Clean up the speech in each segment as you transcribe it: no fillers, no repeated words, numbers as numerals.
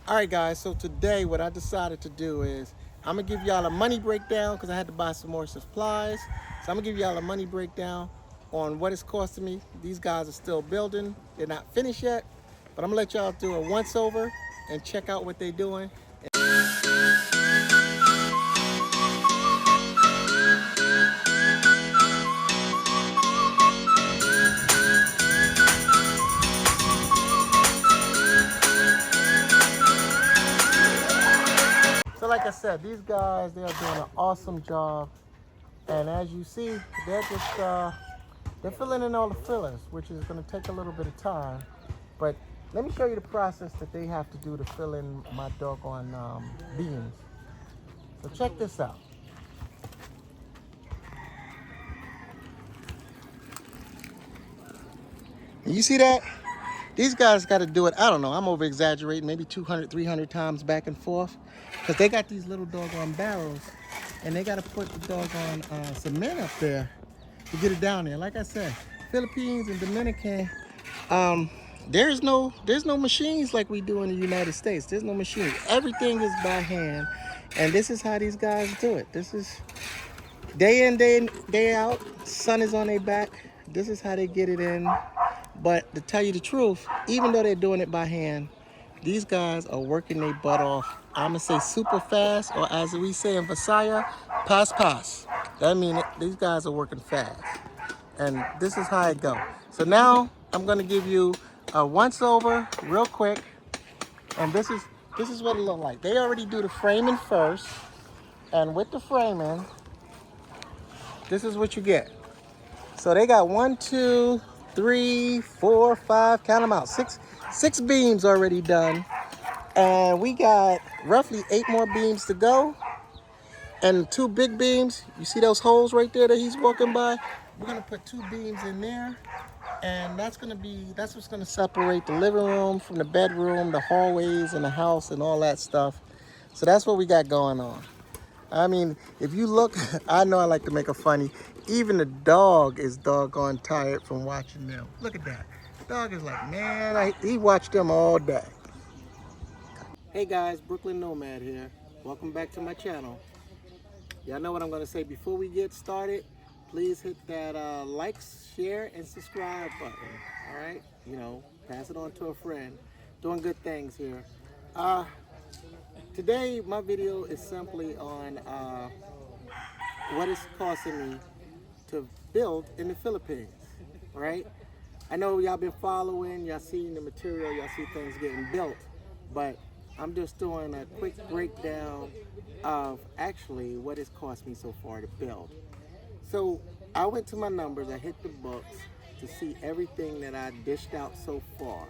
All right, guys, so today what I decided to do is I'm going to give y'all a money breakdown because I had to buy some more supplies. So I'm going to give y'all a money breakdown on what it's costing me. These guys are still building. They're not finished yet, but I'm going to let y'all do a once over and check out what they're doing. So like I said, these guys, they are doing an awesome job. And as you see, they're filling in all the fillers, which is going to take a little bit of time. But let me show you the process that they have to do to fill in my doggone beans. So check this out. You see that? These guys got to do it, I don't know, I'm over exaggerating, maybe 200, 300 times back and forth. Because they got these little doggone barrels and they got to put the doggone cement up there to get it down there. Like I said, Philippines and Dominican, there's no machines like we do in the United States. There's no machines. Everything is by hand. And this is how these guys do it. This is day in, day out. Sun is on their back. This is how they get it in. But to tell you the truth, even though they're doing it by hand, these guys are working their butt off. I'm going to say super fast, or as we say in Visaya, pass. That means these guys are working fast. And this is how it go. So now I'm going to give you a once over real quick. And this is what it look like. They already do the framing first. And with the framing, this is what you get. So they got 1, 2, 3, 4, 5, count them out. Six beams already done. And we got roughly 8 more beams to go. And 2 big beams, you see those holes right there that he's walking by? We're gonna put 2 beams in there. And that's what's gonna separate the living room from the bedroom, the hallways and the house and all that stuff. So that's what we got going on. I mean, if you look, I know I like to make a funny. Even the dog is doggone tired from watching them. Look at that. The dog is like, man, he watched them all day. Hey guys, Brooklyn Nomad here. Welcome back to my channel. Y'all know what I'm gonna say before we get started. Please hit that like, share, and subscribe button. All right, pass it on to a friend. Doing good things here. Today, my video is simply on what it's costing me to build in the Philippines, right? I know y'all been following, y'all seen the material, y'all see things getting built, but I'm just doing a quick breakdown of actually what it's cost me so far to build. So I went to my numbers, I hit the books to see everything that I dished out so far.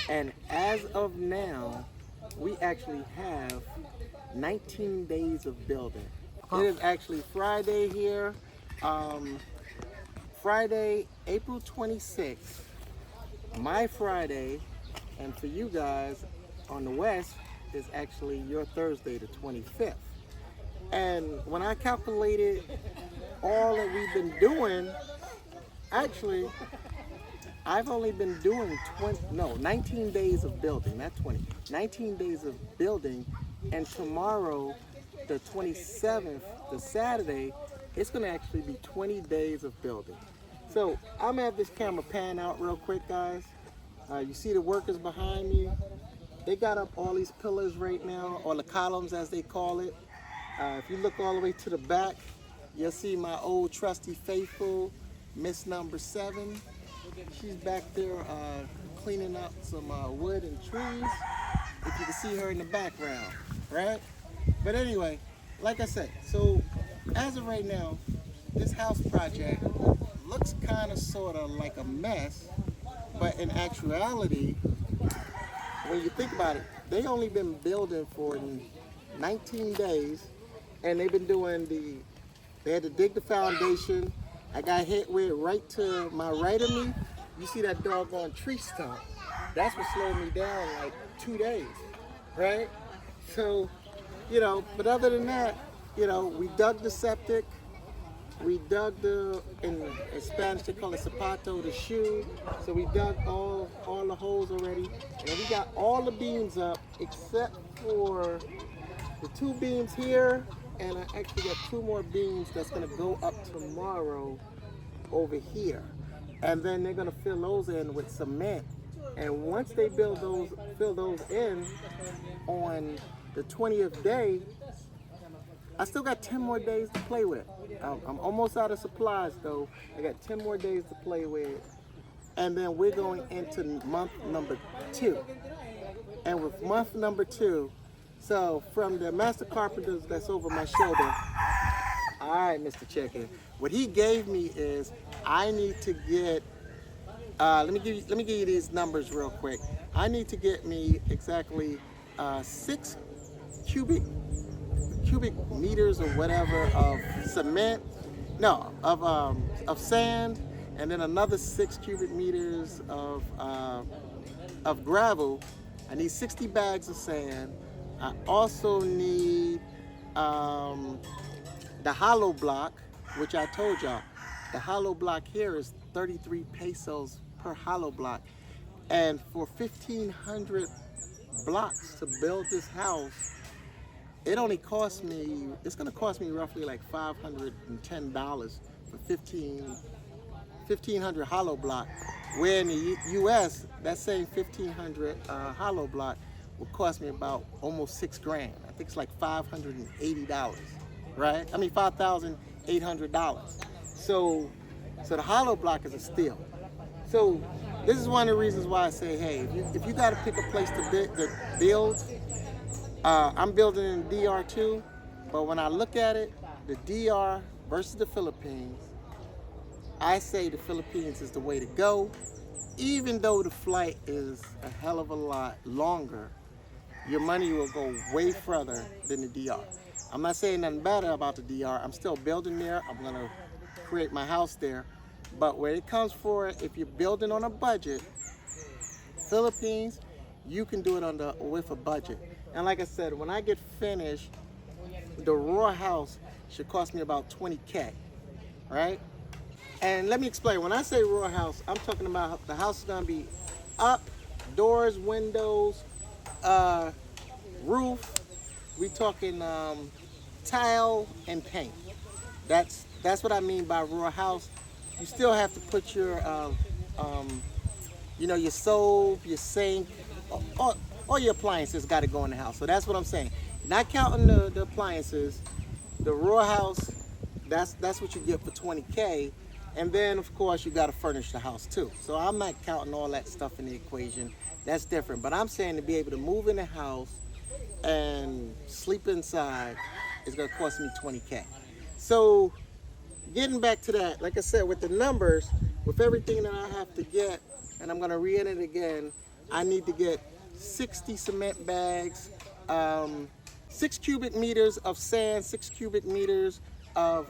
And as of now, we actually have 19 days of building. It is actually Friday here, Friday, April 26th, my Friday, and for you guys on the West, is actually your Thursday, the 25th. And when I calculated all that we've been doing, actually, I've only been doing 19 days of building, not 20. 19 days of building, and tomorrow, the 27th, the Saturday, it's gonna actually be 20 days of building. So I'm gonna have this camera pan out real quick, guys. You see the workers behind me? They got up all these pillars right now, or the columns as they call it. If you look all the way to the back, you'll see my old trusty faithful, Miss Number 7. She's back there cleaning up some wood and trees. If you can see her in the background, right? But anyway, like I said, so as of right now, this house project looks kind of sort of like a mess, but in actuality, when you think about it, they only been building for 19 days, and they've been doing they had to dig the foundation. I got hit with right to my right of me. You see that doggone tree stump? That's what slowed me down like 2 days, right? So, but other than that, we dug the septic, We dug in Spanish they call it zapato, the shoe. So we dug all the holes already, and we got all the beams up except for the two beams here, and I actually got two more beams that's gonna go up tomorrow over here, and then they're gonna fill those in with cement. And once they fill those in on the 20th day, I still got 10 more days to play with. I'm almost out of supplies though. I got 10 more days to play with. And then we're going into month number 2. And with month number 2, so from the master carpenters that's over my shoulder, all right, Mr. Chicken, what he gave me is I need to get, let me give you these numbers real quick. I need to get me exactly 6 cubic meters or whatever of cement, no, of sand, and then another 6 cubic meters of gravel. I need 60 bags of sand. I also need the hollow block, which I told y'all, the hollow block here is 33 pesos per hollow block, and for 1,500 blocks to build this house, it only cost me, it's gonna cost me roughly like $510 for 1,500 hollow block, where in the US, that same 1,500 hollow block would cost me about almost $6 grand. I think it's like $580, right? I mean, $5,800. So the hollow block is a steal. So this is one of the reasons why I say, hey, if you gotta pick a place to build, I'm building in DR too, but when I look at it, the DR versus the Philippines, I say the Philippines is the way to go. Even though the flight is a hell of a lot longer, your money will go way further than the DR. I'm not saying nothing bad about the DR. I'm still building there. I'm gonna create my house there. But where it comes for, if you're building on a budget, Philippines, you can do it with a budget. And like I said, when I get finished, the raw house should cost me about 20K, right? And let me explain, when I say raw house, I'm talking about the house is gonna be up, doors, windows, roof. We talking tile and paint. That's what I mean by raw house. You still have to put your, your stove, your sink, all your appliances got to go in the house. So that's what I'm saying. Not counting the appliances, the raw house, that's what you get for 20K. And then of course you got to furnish the house too. So I'm not counting all that stuff in the equation. That's different. But I'm saying to be able to move in the house and sleep inside is going to cost me 20K. So getting back to that, like I said, with the numbers, with everything that I have to get, and I'm going to reiterate it again, I need to get 60 cement bags, 6 cubic meters of sand, 6 cubic meters of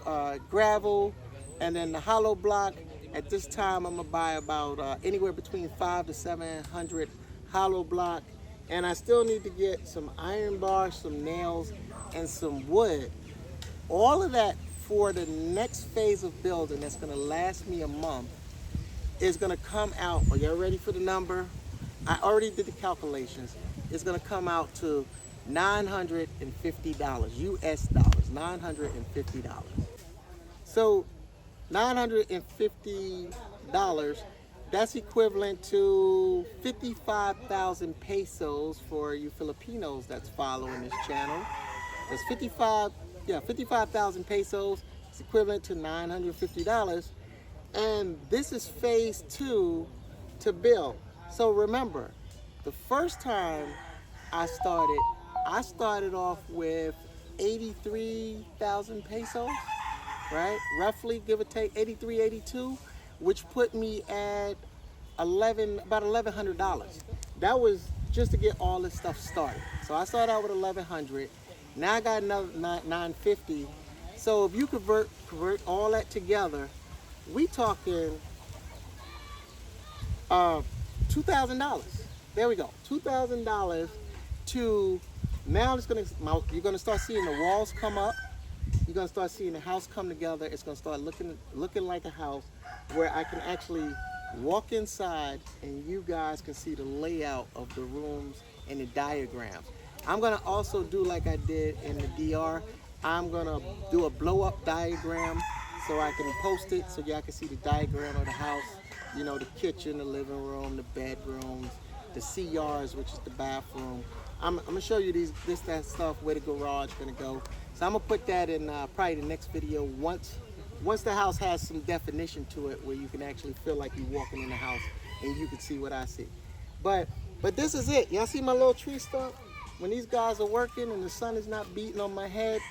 gravel, and then the hollow block. At this time, I'm gonna buy about anywhere between 500 to 700 hollow block, and I still need to get some iron bars, some nails, and some wood. All of that for the next phase of building that's gonna last me a month is gonna come out. Are y'all ready for the number? I already did the calculations. It's gonna come out to $950 US dollars, $950. So $950, that's equivalent to 55,000 pesos for you Filipinos that's following this channel. That's 55,000 pesos. It's equivalent to $950. And this is phase 2 to build. So remember, the first time I started off with 83,000 pesos, right? Roughly, give or take, 83, 82, which put me at about $1,100. That was just to get all this stuff started. So I started out with 1,100. Now I got another 950. So if you convert all that together, we talking $2,000. There we go, $2,000 to now. You're gonna start seeing the walls come up. you're gonna start seeing the house come together. It's gonna start looking like a house where I can actually walk inside and you guys can see the layout of the rooms and the diagrams. I'm gonna also do like I did in the DR. I'm gonna do a blow up diagram so I can post it so y'all can see the diagram of the house. You know, the kitchen, the living room, the bedrooms, the CRs, which is the bathroom. I'm gonna show you that stuff, where the garage gonna go. So I'm gonna put that in probably the next video once the house has some definition to it, where you can actually feel like you're walking in the house and you can see what I see. But this is it. Y'all see my little tree stump? When these guys are working and the sun is not beating on my head,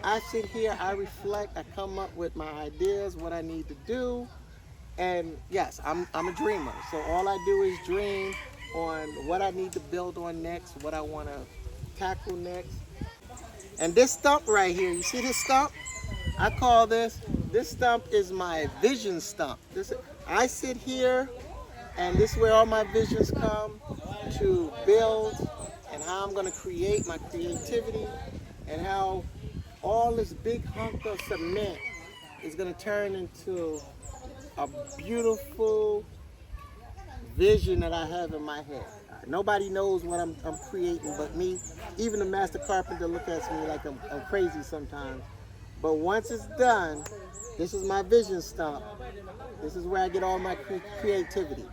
I sit here, I reflect, I come up with my ideas, what I need to do. And yes, I'm a dreamer. So all I do is dream on what I need to build on next, what I want to tackle next. And this stump right here, you see this stump? I call this stump is my vision stump. I sit here, and this is where all my visions come to build, and how I'm going to create my creativity, and how all this big hunk of cement is going to turn into a beautiful vision that I have in my head. Nobody knows what I'm creating but me. Even the master carpenter looks at me like I'm crazy sometimes. But once it's done, this is my vision stump. This is where I get all my creativity.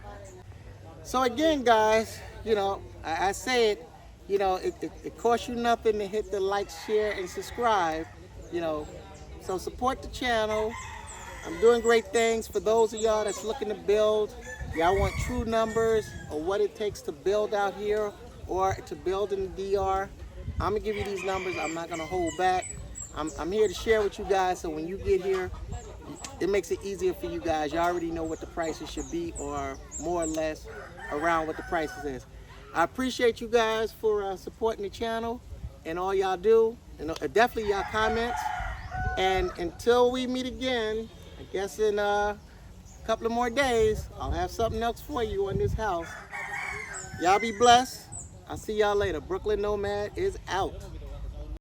So again, guys, you know, I say it, you know, it costs you nothing to hit the like, share, and subscribe, you know. So support the channel. I'm doing great things for those of y'all that's looking to build. Y'all want true numbers or what it takes to build out here or to build in the DR. I'm gonna give you these numbers. I'm not gonna hold back. I'm here to share with you guys, so when you get here, it makes it easier for you guys. You already know what the prices should be, or more or less around what the prices is. I appreciate you guys for supporting the channel and all y'all do, and definitely y'all comments. And until we meet again, I guess in a couple of more days, I'll have something else for you on this house. Y'all be blessed. I'll see y'all later. Brooklyn Nomad is out.